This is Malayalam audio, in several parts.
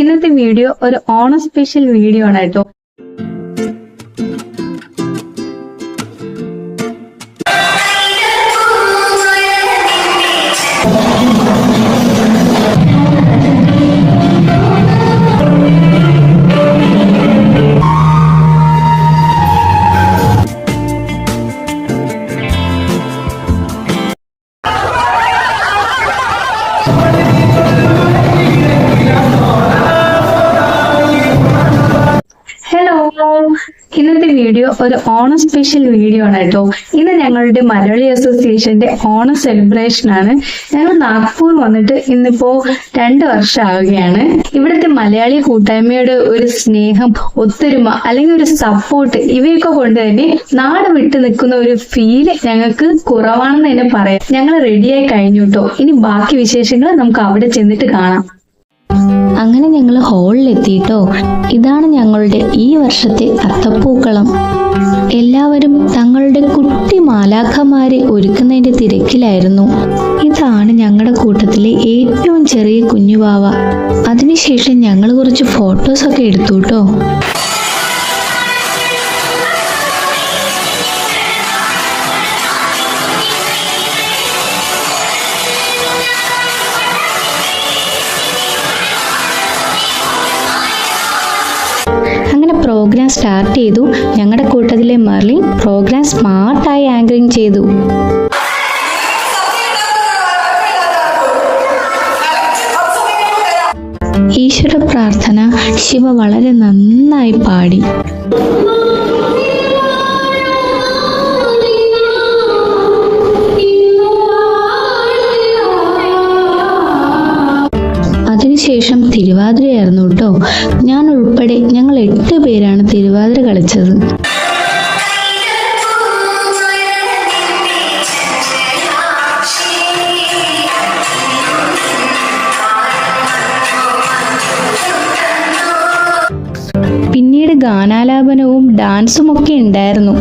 ഇന്നത്തെ വീഡിയോ ഒരു ഓണം സ്പെഷ്യൽ വീഡിയോ ആണ് കേട്ടോ. ഇന്നത്തെ വീഡിയോ ഒരു ഓണം സ്പെഷ്യൽ വീഡിയോ ആണ് കേട്ടോ. ഇന്ന് ഞങ്ങളുടെ മലയാളി അസോസിയേഷന്റെ ഓണം സെലിബ്രേഷൻ ആണ്. ഞങ്ങൾ നാഗ്പൂർ വന്നിട്ട് ഇന്നിപ്പോ 2 വർഷം ആവുകയാണ്. ഇവിടുത്തെ മലയാളി കൂട്ടായ്മയുടെ ഒരു സ്നേഹം, ഒത്തൊരുമ അല്ലെങ്കിൽ ഒരു സപ്പോർട്ട് ഇവയൊക്കെ കൊണ്ട് തന്നെ നാട് വിട്ടു നിൽക്കുന്ന ഒരു ഫീല് ഞങ്ങൾക്ക് കുറവാണെന്ന് തന്നെ പറയാം. ഞങ്ങൾ റെഡിയായി കഴിഞ്ഞു കേട്ടോ. ഇനി ബാക്കി വിശേഷങ്ങൾ നമുക്ക് അവിടെ ചെന്നിട്ട് കാണാം. അങ്ങനെ ഞങ്ങൾ ഹാളിലെത്തിയിട്ടോ. ഇതാണ് ഞങ്ങളുടെ ഈ വർഷത്തെ അത്തപ്പൂക്കളം. എല്ലാവരും തങ്ങളുടെ കുട്ടി മാലാഖമാരെ ഒരുക്കുന്നതിന്റെ തിരക്കിലായിരുന്നു. ഇതാണ് ഞങ്ങളുടെ കൂട്ടത്തിലെ ഏറ്റവും ചെറിയ കുഞ്ഞുവാവ. അതിനുശേഷം ഞങ്ങൾ കുറച്ച് ഫോട്ടോസൊക്കെ എടുത്തു കേട്ടോ. പ്രോഗ്രാം സ്റ്റാർട്ട് ചെയ്തു. ഞങ്ങളുടെ കൂട്ടത്തിലെ മെർലിൻ പ്രോഗ്രാം സ്മാർട്ടായി ആങ്കറിംഗ് ചെയ്തു. ഈശ്വര പ്രാർത്ഥന ശിവ വളരെ നന്നായി പാടി. അതിനുശേഷം തിരുവാതിരയായിരുന്നു കേട്ടോ. ഞാൻ ഉൾപ്പെടെ ഞങ്ങൾ 8 പേരാണ് തിരുവാതിര കളിച്ചത്. പിന്നീട് ഗാനാലാപനവും ഡാൻസും ഒക്കെ ഉണ്ടായിരുന്നു.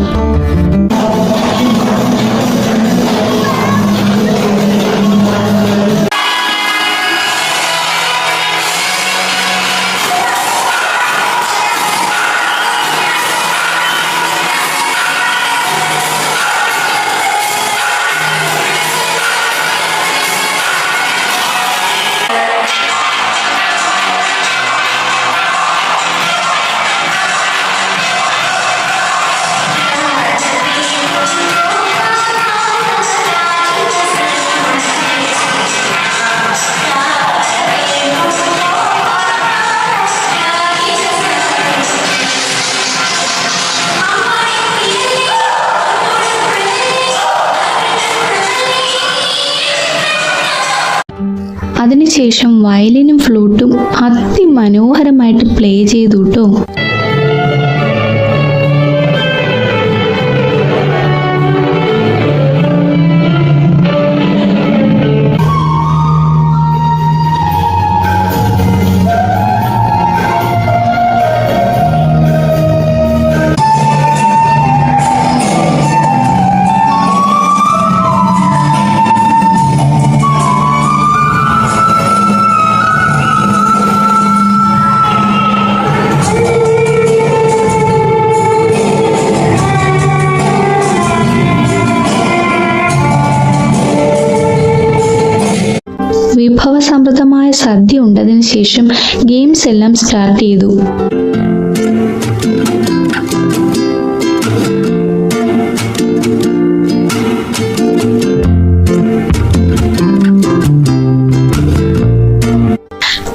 അതിനുശേഷം വയലിനും ഫ്ലൂട്ടും അതിമനോഹരമായിട്ട് പ്ലേ ചെയ്തു കേട്ടോ. വിഭവസമൃദ്ധമായ സദ്യ ഉണ്ടതിന് ശേഷം ഗെയിംസ് എല്ലാം സ്റ്റാർട്ട് ചെയ്തു.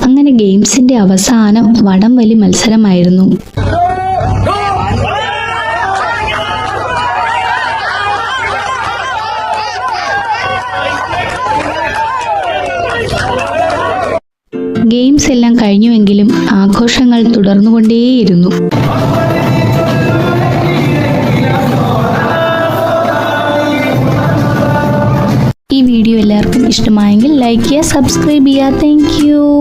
അങ്ങനെ ഗെയിംസിന്റെ അവസാനം വടംവലി മത്സരമായിരുന്നു. ഗെയിംസ് എല്ലാം കഴിഞ്ഞുവെങ്കിലും ആഘോഷങ്ങൾ തുടർന്നുകൊണ്ടേയിരുന്നു. ഈ വീഡിയോ എല്ലാവർക്കും ഇഷ്ടമായെങ്കിൽ ലൈക്ക് ചെയ്യുക, സബ്സ്ക്രൈബ് ചെയ്യുക. Thank you.